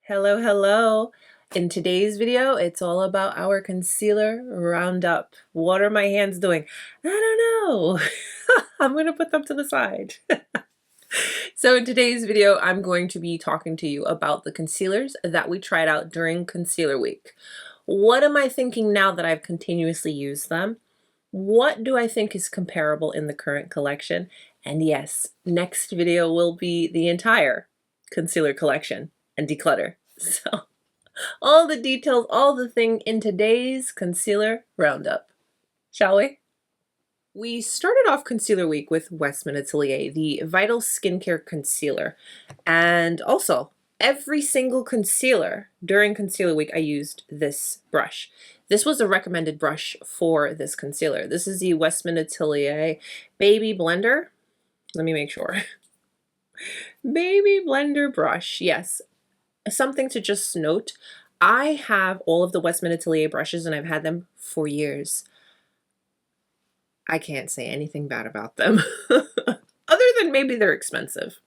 Hello, hello. In today's video, it's all about our concealer roundup. What are my hands doing? I don't know. I'm going to put them to the side. So in today's video, I'm going to be talking to you about the concealers that we tried out during Concealer Week. What am I thinking now that I've continuously used them? What do I think is comparable in the current collection? And yes, next video will be the entire concealer collection and declutter. So all the details, all the thing in today's concealer roundup. Shall we? We started off Concealer Week with Westman Atelier, the Vital Skincare Concealer. And also, every single concealer during Concealer Week, I used this brush. This was a recommended brush for this concealer. This is the Westman Atelier Baby Blender. Let me make sure. Baby Blender brush, yes. Something to just note, I have all of the Westman Atelier brushes and I've had them for years. I can't say anything bad about them, other than maybe they're expensive,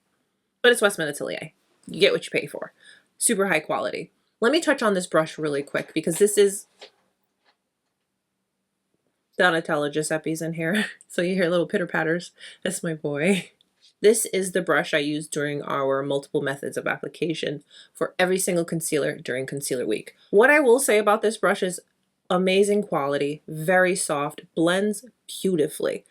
but it's Westman Atelier. You get what you pay for. Super high quality. Let me touch on this brush really quick because this is Donatella Giuseppe's in here. So you hear little pitter patters. That's my boy. This is the brush I used during our multiple methods of application for every single concealer during Concealer Week. What I will say about this brush is amazing quality, very soft, blends beautifully.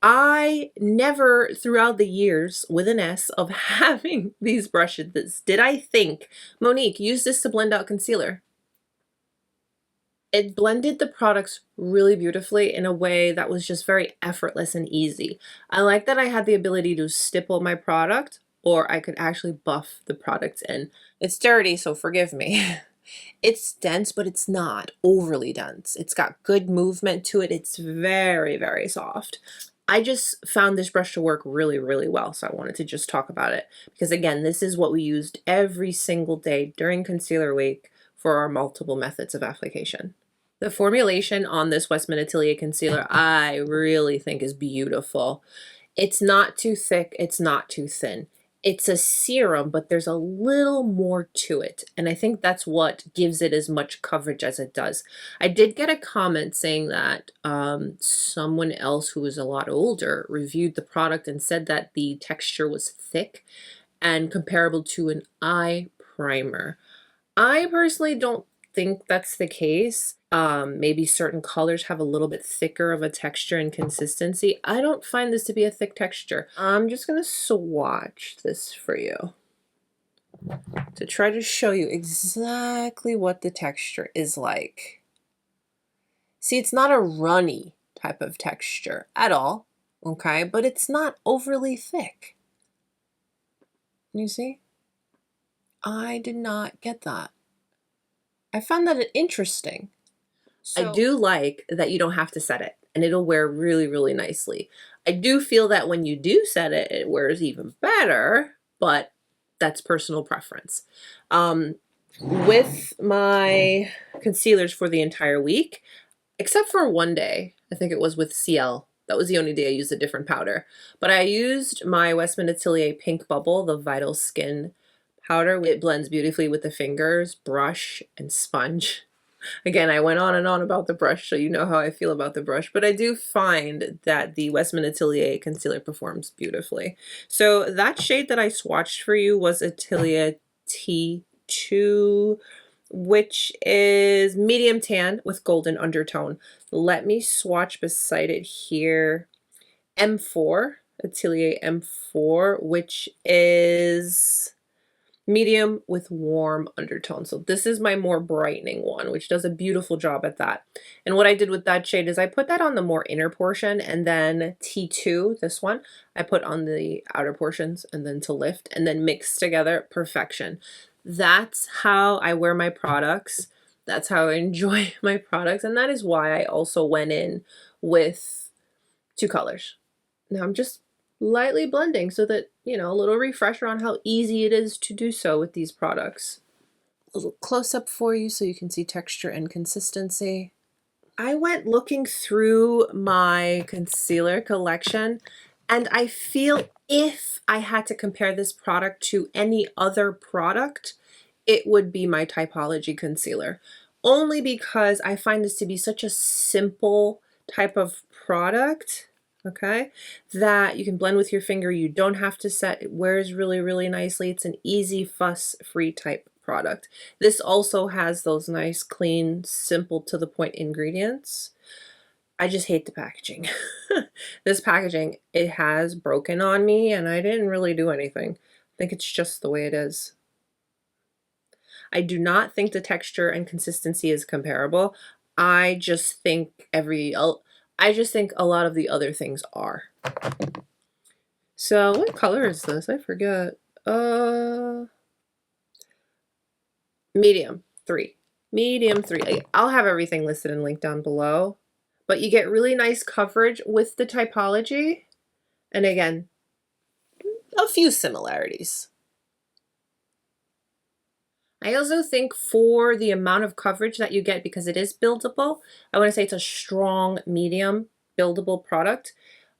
I never, throughout the years with an S of having these brushes, did I think, Monique, use this to blend out concealer. It blended the products really beautifully in a way that was just very effortless and easy. I like that I had the ability to stipple my product, or I could actually buff the products in. It's dirty, so forgive me. It's dense, but it's not overly dense. It's got good movement to it. It's very, very soft. I just found this brush to work really, really well, so I wanted to just talk about it. Because again, this is what we used every single day during Concealer Week for our multiple methods of application. The formulation on this Westman Atelier concealer I really think is beautiful. It's not too thick, it's not too thin. It's a serum, but there's a little more to it. And I think that's what gives it as much coverage as it does. I did get a comment saying that someone else who was a lot older reviewed the product and said that the texture was thick and comparable to an eye primer. I personally don't think that's the case. Maybe certain colors have a little bit thicker of a texture and consistency. I don't find this to be a thick texture. I'm just gonna swatch this for you to try to show you exactly what the texture is like. See, it's not a runny type of texture at all, okay? But it's not overly thick. You see? I did not get that. I found that interesting. I do like that you don't have to set it and it'll wear really, really nicely. I do feel that when you do set it, it wears even better, but that's personal preference. With my concealers for the entire week, except for one day, I think it was with Ciele. That was the only day I used a different powder. But I used my Westman Atelier Pink Bubble, the Vital Skin powder. It blends beautifully with the fingers, brush, and sponge. Again, I went on and on about the brush, so you know how I feel about the brush, but I do find that the Westman Atelier concealer performs beautifully. So that shade that I swatched for you was Atelier T2, which is medium tan with golden undertone. Let me swatch beside it here. M4, Atelier M4, which is medium with warm undertone. So this is my more brightening one, which does a beautiful job at that. And what I did with that shade is I put that on the more inner portion, and then T2, this one, I put on the outer portions and then to lift and then mix together. Perfection. That's how I wear my products. That's how I enjoy my products. And that is why I also went in with two colors. Now I'm just lightly blending so that, you know, a little refresher on how easy it is to do so with these products. A little close-up for you so you can see texture and consistency. I went looking through my concealer collection and I feel if I had to compare this product to any other product, it would be my Typology concealer. Only because I find this to be such a simple type of product, okay, that you can blend with your finger. You don't have to set. It wears really, really nicely. It's an easy, fuss-free type product. This also has those nice, clean, simple, to the point ingredients. I just hate the packaging. This packaging, it has broken on me, and I didn't really do anything. I think it's just the way it is. I do not think the texture and consistency is comparable. I just think I just think a lot of the other things are. So what color is this? I forget. Medium 3. Medium 3. I'll have everything listed and linked down below. But you get really nice coverage with the Typology. And again, a few similarities. I also think for the amount of coverage that you get, because it is buildable, I want to say it's a strong, medium, buildable product.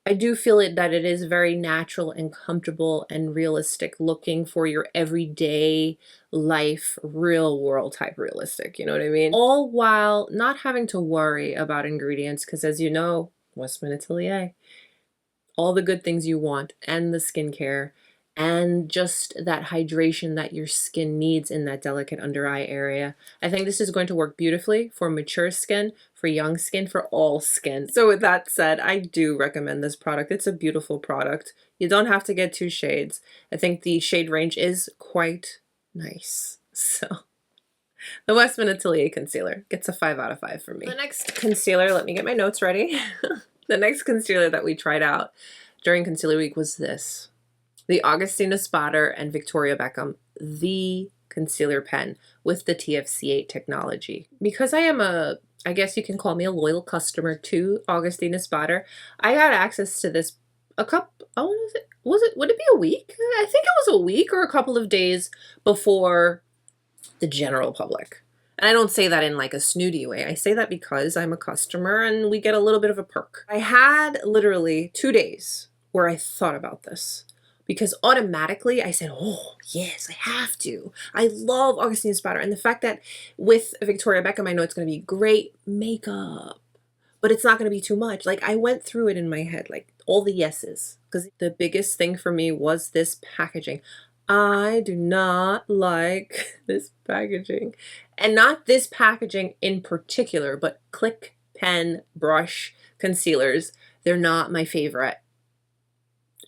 I do feel that it is very natural and comfortable and realistic looking for your everyday life, real world type realistic, you know what I mean? All while not having to worry about ingredients, because as you know, Westman Atelier, all the good things you want, and the skincare, and just that hydration that your skin needs in that delicate under eye area. I think this is going to work beautifully for mature skin, for young skin, for all skin. So with that said, I do recommend this product. It's a beautiful product. You don't have to get 2 shades. I think the shade range is quite nice. So the Westman Atelier concealer gets a 5 out of 5 for me. The next concealer, let me get my notes ready. The next concealer that we tried out during Concealer Week was this. The Augustinus Spotter and Victoria Beckham, the concealer pen with the TFC8 technology. Because I am I guess you can call me a loyal customer to Augustinus Spotter, I got access to this would it be a week? I think it was a week or a couple of days before the general public. And I don't say that in like a snooty way. I say that because I'm a customer and we get a little bit of a perk. I had literally 2 days where I thought about this. Because automatically I said, oh, yes, I have to. I love Augustinus Spotter. And the fact that with Victoria Beckham, I know it's going to be great makeup, but it's not going to be too much. Like, I went through it in my head, like all the yeses. Because the biggest thing for me was this packaging. I do not like this packaging. And not this packaging in particular, but Click, pen, brush, concealers. They're not my favorite.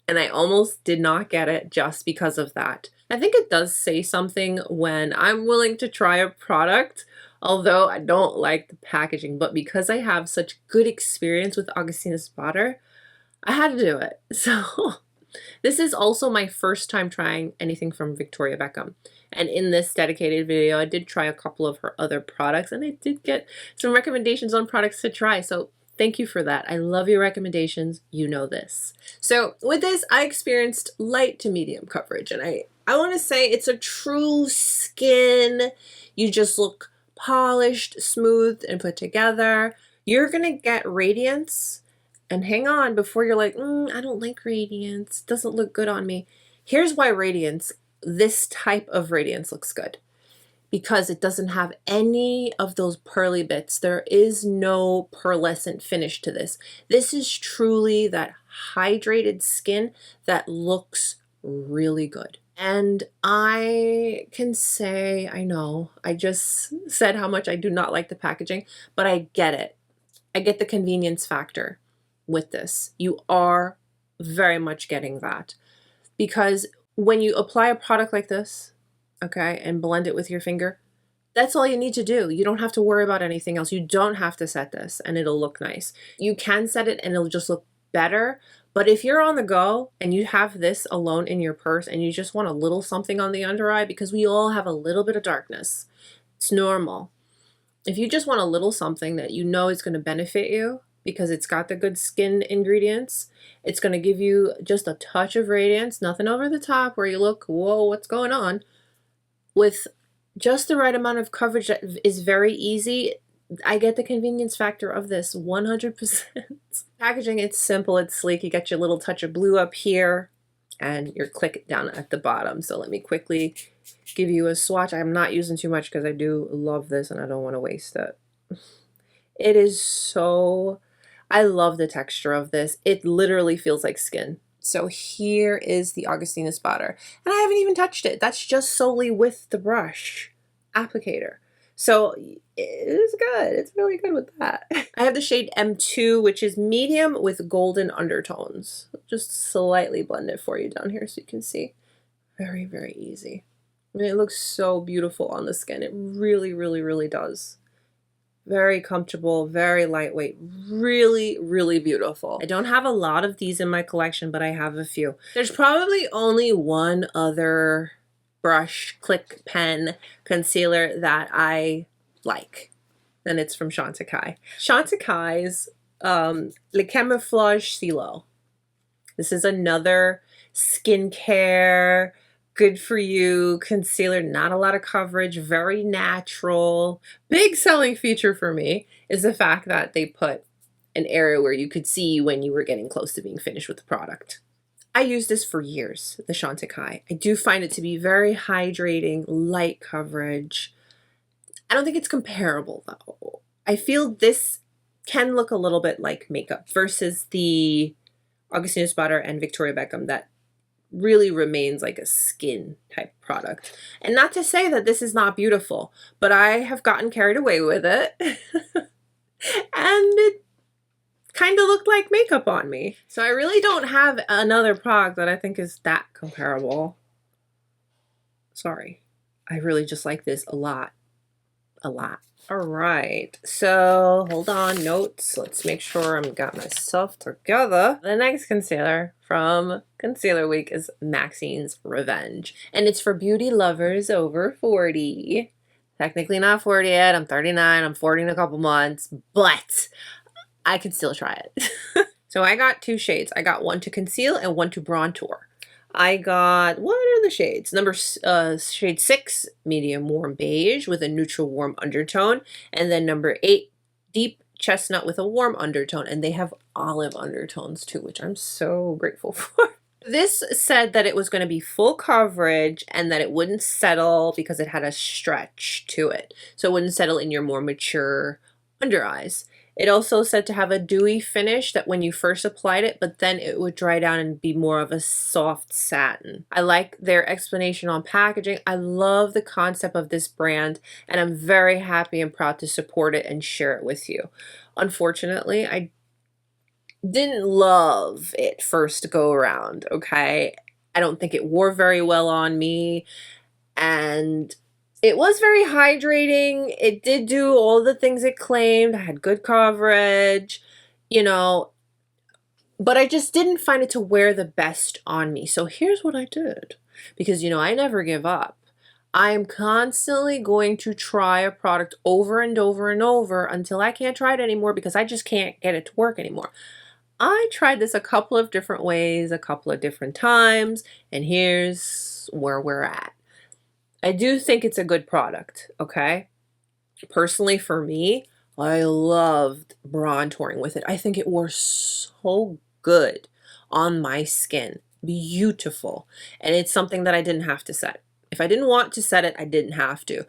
And I almost did not get it just because of that. I think it does say something when I'm willing to try a product, although I don't like the packaging, but because I have such good experience with Augustinus Spotter, I had to do it. So this is also my first time trying anything from Victoria Beckham. And in this dedicated video, I did try a couple of her other products, and I did get some recommendations on products to try. So thank you for that. I love your recommendations. You know this. So with this, I experienced light to medium coverage. And I want to say it's a true skin. You just look polished, smooth, and put together. You're going to get radiance. And hang on before you're like, I don't like radiance. It doesn't look good on me. Here's why radiance, this type of radiance looks good. Because it doesn't have any of those pearly bits. There is no pearlescent finish to this. This is truly that hydrated skin that looks really good. And I can say, I know, I just said how much I do not like the packaging, but I get it. I get the convenience factor with this. You are very much getting that. Because when you apply a product like this, okay, and blend it with your finger, that's all you need to do. You don't have to worry about anything else. You don't have to set this and it'll look nice. You can set it and it'll just look better. But if you're on the go and you have this alone in your purse and you just want a little something on the under eye, because we all have a little bit of darkness, it's normal. If you just want a little something that you know is going to benefit you because it's got the good skin ingredients, it's going to give you just a touch of radiance, nothing over the top where you look, whoa, what's going on? With just the right amount of coverage that is very easy, I get the convenience factor of this 100%. Packaging, it's simple, it's sleek. You got your little touch of blue up here. and your click down at the bottom. So let me quickly give you a swatch. I'm not using too much because I do love this and I don't want to waste it. It is so, I love the texture of this. It literally feels like skin. So here is the Augustinus powder, and I haven't even touched it. That's just solely with the brush applicator. So it is good. It's really good with that. I have the shade M2, which is medium with golden undertones. Just slightly blend it for you down here so you can see. Very, very easy. And it looks so beautiful on the skin. It really, really, really does. Very comfortable, very lightweight, really, really beautiful. I don't have a lot of these in my collection, but I have a few. There's probably only one other brush, click pen, concealer that I like, and it's from Chantecaille. Chantecaille's Le Camouflage Stylo. This is another skincare, good for you concealer, not a lot of coverage, very natural. Big selling feature for me is the fact that they put an area where you could see when you were getting close to being finished with the product. I used this for years, the Chantecaille. I do find it to be very hydrating, light coverage. I don't think it's comparable though. I feel this can look a little bit like makeup versus the Augustinus Butter and Victoria Beckham that really remains like a skin type product. And not to say that this is not beautiful, but I have gotten carried away with it and it kind of looked like makeup on me. So I really don't have another product that I think is that comparable. Sorry. I really just like this a lot. A lot. All right, so hold on, notes. Let's make sure I've got myself together. The next concealer from Concealer Week is Maxine's Revenge, and it's for beauty lovers over 40. Technically not 40 yet, I'm 39, I'm 40 in a couple months, but I can still try it. So I got two shades. I got one to conceal and one to bronzer. I got, what are the shades? Shade 6, medium warm beige with a neutral warm undertone. And then number 8, deep chestnut with a warm undertone. And they have olive undertones too, which I'm so grateful for. This said that it was going to be full coverage and that it wouldn't settle because it had a stretch to it. So it wouldn't settle in your more mature under eyes. It also said to have a dewy finish that when you first applied it, but then it would dry down and be more of a soft satin. I like their explanation on packaging. I love the concept of this brand, and I'm very happy and proud to support it and share it with you. Unfortunately, I didn't love it first go around, okay? I don't think it wore very well on me, and it was very hydrating. It did do all the things it claimed. I had good coverage, you know, but I just didn't find it to wear the best on me. So here's what I did, because, you know, I never give up. I am constantly going to try a product over and over and over until I can't try it anymore because I just can't get it to work anymore. I tried this a couple of different ways, a couple of different times, and here's where we're at. I do think it's a good product, okay? Personally, for me, I loved bronzing with it. I think it wore so good on my skin. Beautiful. And it's something that I didn't have to set. If I didn't want to set it, I didn't have to.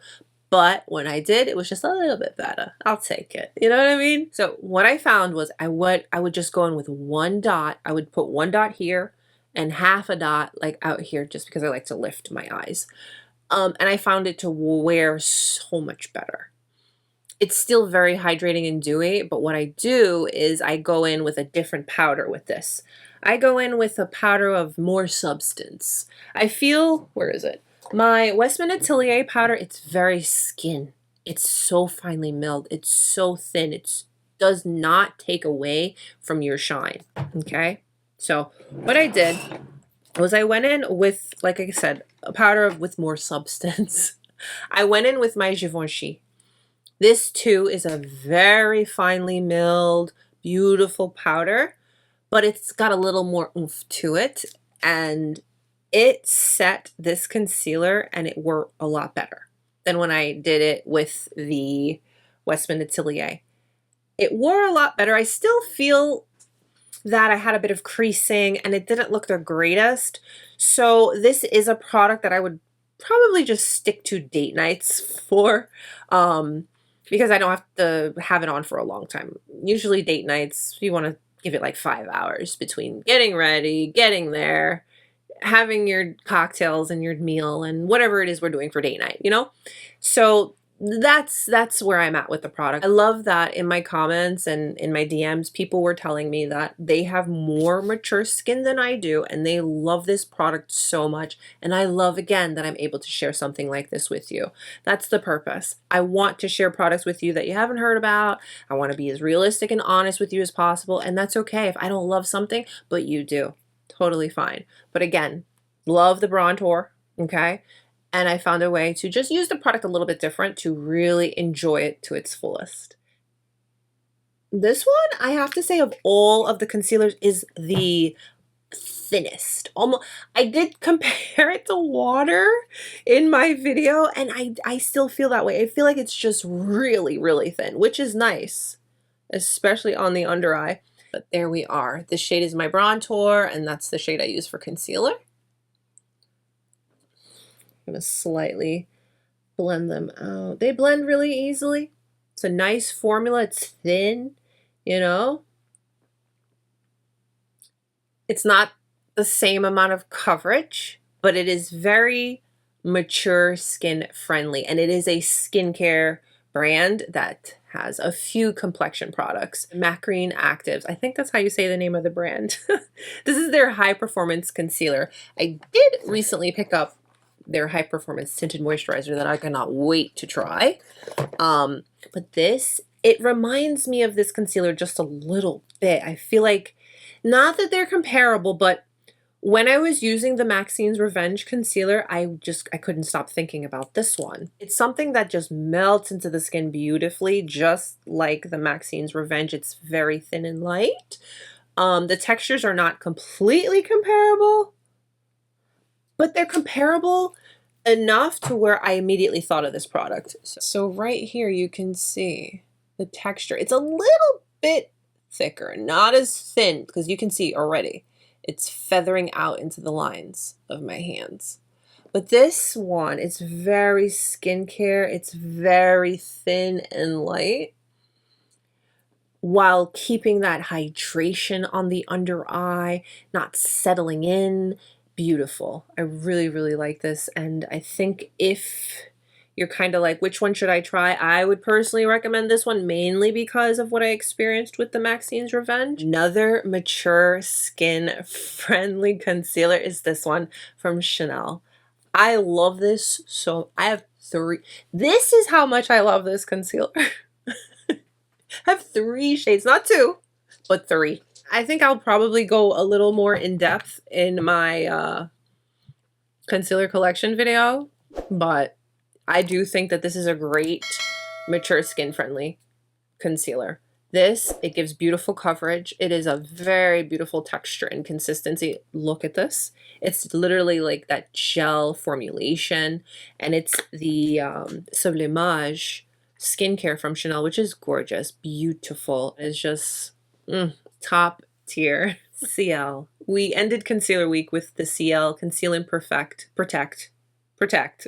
But when I did, it was just a little bit better. I'll take it. You know what I mean? So what I found was I would just go in with one dot. I would put one dot here and half a dot like out here just because I like to lift my eyes. And I found it to wear so much better. It's still very hydrating and dewy, but what I do is I go in with a different powder with this. I go in with a powder of more substance. I feel, where is it? My Westman Atelier powder, it's very skin. It's so finely milled. It's so thin. It does not take away from your shine, okay? So what I did was I went in with, like I said, a powder with more substance. I went in with my Givenchy. This too is a very finely milled, beautiful powder, but it's got a little more oomph to it, and it set this concealer and it wore a lot better than when I did it with the Westman Atelier. It wore a lot better. I still feel that I had a bit of creasing and it didn't look the greatest. So this is a product that I would probably just stick to date nights for, because I don't have to have it on for a long time. Usually date nights, you want to give it like 5 hours between getting ready, getting there, having your cocktails and your meal and whatever it is we're doing for date night, you know? So that's where I'm at with the product. I love that in my comments and in my DMs, people were telling me that they have more mature skin than I do and they love this product so much. And I love, again, that I'm able to share something like this with you. That's the purpose. I want to share products with you that you haven't heard about. I want to be as realistic and honest with you as possible. And that's okay if I don't love something, but you do. Totally fine. But again, love the Bronzer, okay? And I found a way to just use the product a little bit different to really enjoy it to its fullest. This one, I have to say, of all of the concealers, is the thinnest. Almost, I did compare it to water in my video, and I still feel that way. I feel like it's just really, really thin, which is nice, especially on the under eye. But there we are. This shade is my Bronzer, and that's the shade I use for concealer. I'm gonna slightly blend them out. They blend really easily. It's a nice formula. It's thin, you know. It's not the same amount of coverage, but it is very mature skin friendly, and it is a skincare brand that has a few complexion products. Macrene Actives, I think that's how you say the name of the brand. This is their high performance concealer. I did recently pick up their high performance tinted moisturizer that I cannot wait to try. But this, it reminds me of this concealer just a little bit. I feel like, not that they're comparable, but when I was using the Maxine's Revenge concealer, I couldn't stop thinking about this one. It's something that just melts into the skin beautifully, just like the Maxine's Revenge. It's very thin and light. The textures are not completely comparable, but they're comparable enough to where I immediately thought of this product. So right here you can see the texture. It's a little bit thicker, not as thin, because you can see already it's feathering out into the lines of my hands. But this one, it's very skincare. It's very thin and light while keeping that hydration on the under eye, not settling in. Beautiful. I really, really like this. And I think if you're kind of like, which one should I try? I would personally recommend this one, mainly because of what I experienced with the Maxine's Revenge. Another mature skin friendly concealer is this one from Chanel. I love this. So I have 3. This is how much I love this concealer. I have 3 shades, not 2, but 3. I think I'll probably go a little more in depth in my concealer collection video, but I do think that this is a great mature skin friendly concealer. This, it gives beautiful coverage. It is a very beautiful texture and consistency. Look at this. It's literally like that gel formulation, and it's the Sublimage skincare from Chanel, which is gorgeous, beautiful. It's just top tier. Ciele. We ended concealer week with the Ciele Conceal and Protect,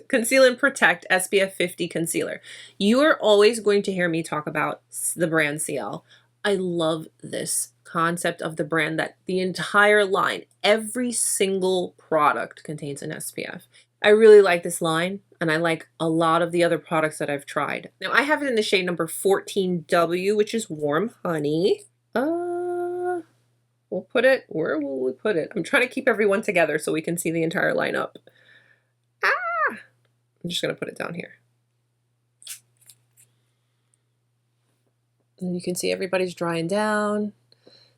Conceal and Protect SPF 50 concealer. You are always going to hear me talk about the brand Ciele. I love this concept of the brand, that the entire line, every single product contains an SPF. I really like this line, and I like a lot of the other products that I've tried. Now, I have it in the shade number 14W, which is Warm Honey. We'll put it, where will we put it? I'm trying to keep everyone together so we can see the entire lineup. I'm just going to put it down here. And you can see everybody's drying down.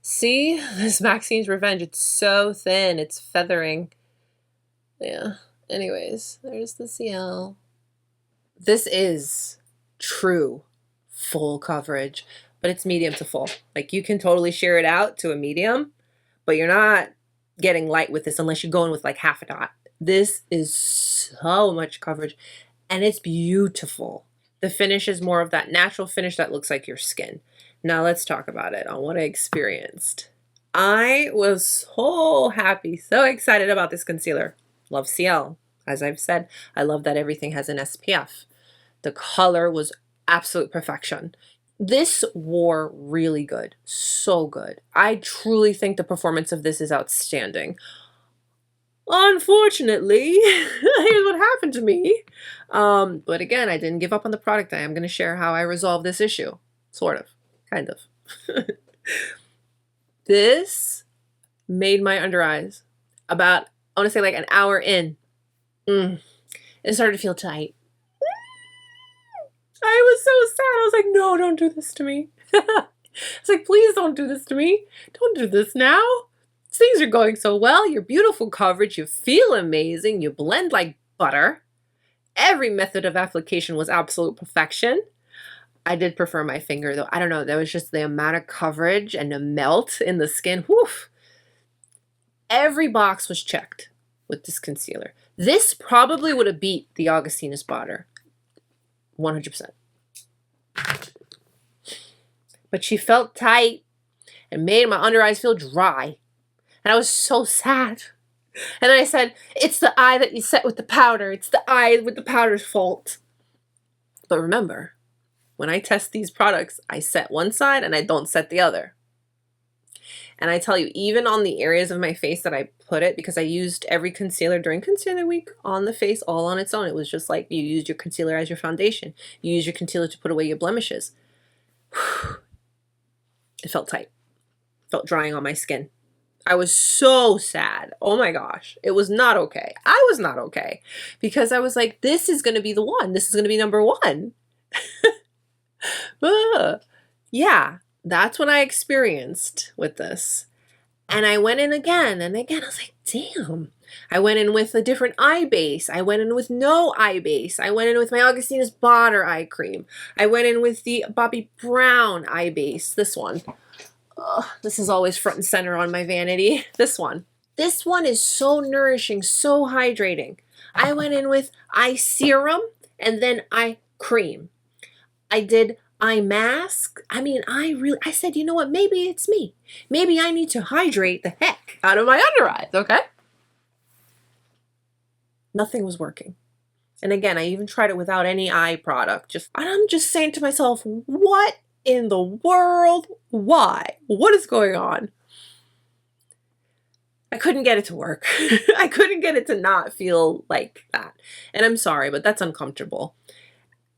See, this Maxine's Revenge, it's so thin, it's feathering. Yeah, anyways, there's the Ciele. This is true full coverage, but it's medium to full. Like, you can totally sheer it out to a medium, but you're not getting light with this unless you go in with like half a dot. This is so much coverage, and it's beautiful. The finish is more of that natural finish that looks like your skin. Now let's talk about it on what I experienced. I was so happy, so excited about this concealer. Love ciele. As I've said, I love that everything has an SPF. The color was absolute perfection. This wore really good, so good. I truly think the performance of this is outstanding. Unfortunately, here's what happened to me. But again, I didn't give up on the product. I am going to share how I resolved this issue. Sort of, kind of. This made my under eyes about, I want to say like an hour in. It started to feel tight. I was so sad. I was like, no, don't do this to me. It's like, please don't do this to me. Don't do this now. Things are going so well. Your beautiful coverage. You feel amazing. You blend like butter. Every method of application was absolute perfection. I did prefer my finger though. I don't know. There was just the amount of coverage and the melt in the skin. Whew. Every box was checked with this concealer. This probably would have beat the Augustinus Botter. 100%. But she felt tight and made my under eyes feel dry. And I was so sad. And then I said, it's the eye that you set with the powder. It's the eye with the powder's fault. But remember, when I test these products, I set one side and I don't set the other. And I tell you, even on the areas of my face that I put it, because I used every concealer during concealer week on the face all on its own. It was just like you used your concealer as your foundation. You use your concealer to put away your blemishes. It felt tight. It felt drying on my skin. I was so sad. Oh my gosh. It was not okay. I was not okay. Because I was like, this is going to be the one. This is going to be number one. Yeah, that's what I experienced with this. And I went in again and again. I was like, damn. I went in with a different eye base. I went in with no eye base. I went in with my Augustinus Botter eye cream. I went in with the Bobbi Brown eye base. This one. This is always front and center on my vanity. This one. This one is so nourishing, so hydrating. I went in with eye serum and then eye cream. I did eye mask. I mean, I said, you know what? Maybe it's me. Maybe I need to hydrate the heck out of my under eyes, okay? Nothing was working. And again, I even tried it without any eye product. I'm just saying to myself, what in the world? Why? What is going on? I couldn't get it to work. I couldn't get it to not feel like that. And I'm sorry, but that's uncomfortable.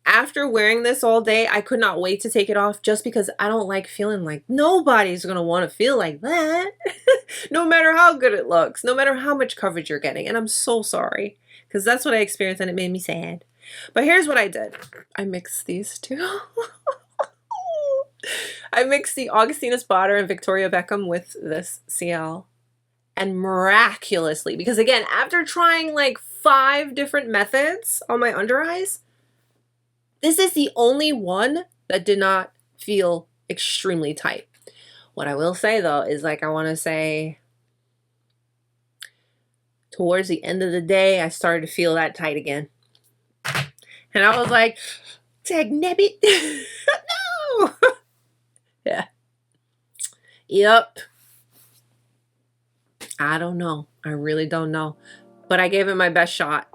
After wearing this all day, I could not wait to take it off just because I don't like feeling like nobody's going to want to feel like that. No matter how good it looks, no matter how much coverage you're getting. And I'm so sorry because that's what I experienced and it made me sad. But here's what I did. I mixed these two. I mixed the Augustinus Botter and Victoria Beckham with this ciele. And miraculously, because again, after trying like 5 different methods on my under eyes, this is the only one that did not feel extremely tight. What I will say though is like, I want to say towards the end of the day, I started to feel that tight again. And I was like, Tagnebbit. No. Yeah. Yep. I don't know. I really don't know. But I gave it my best shot.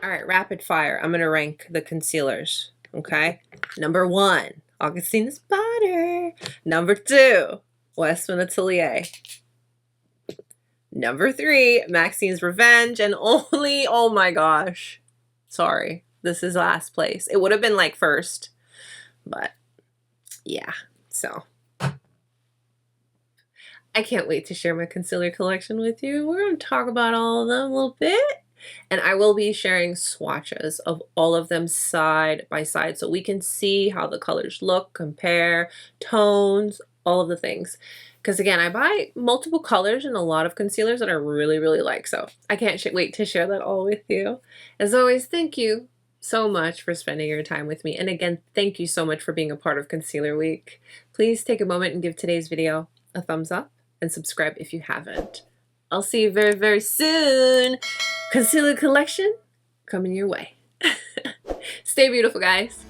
All right, rapid fire. I'm gonna rank the concealers, okay? Number 1, Augustinus Butter. Number 2, Westman Atelier. Number 3, Maxine's Revenge. And only, oh my gosh, sorry, this is last place. It would have been like first, but yeah, so. I can't wait to share my concealer collection with you. We're gonna talk about all of them a little bit. And I will be sharing swatches of all of them side by side so we can see how the colors look, compare, tones, all of the things. Because again, I buy multiple colors and a lot of concealers that I really, really like. So I can't wait to share that all with you. As always, thank you so much for spending your time with me. And again, thank you so much for being a part of Concealer Week. Please take a moment and give today's video a thumbs up and subscribe if you haven't. I'll see you very, very soon. Concealer collection coming your way. Stay beautiful, guys.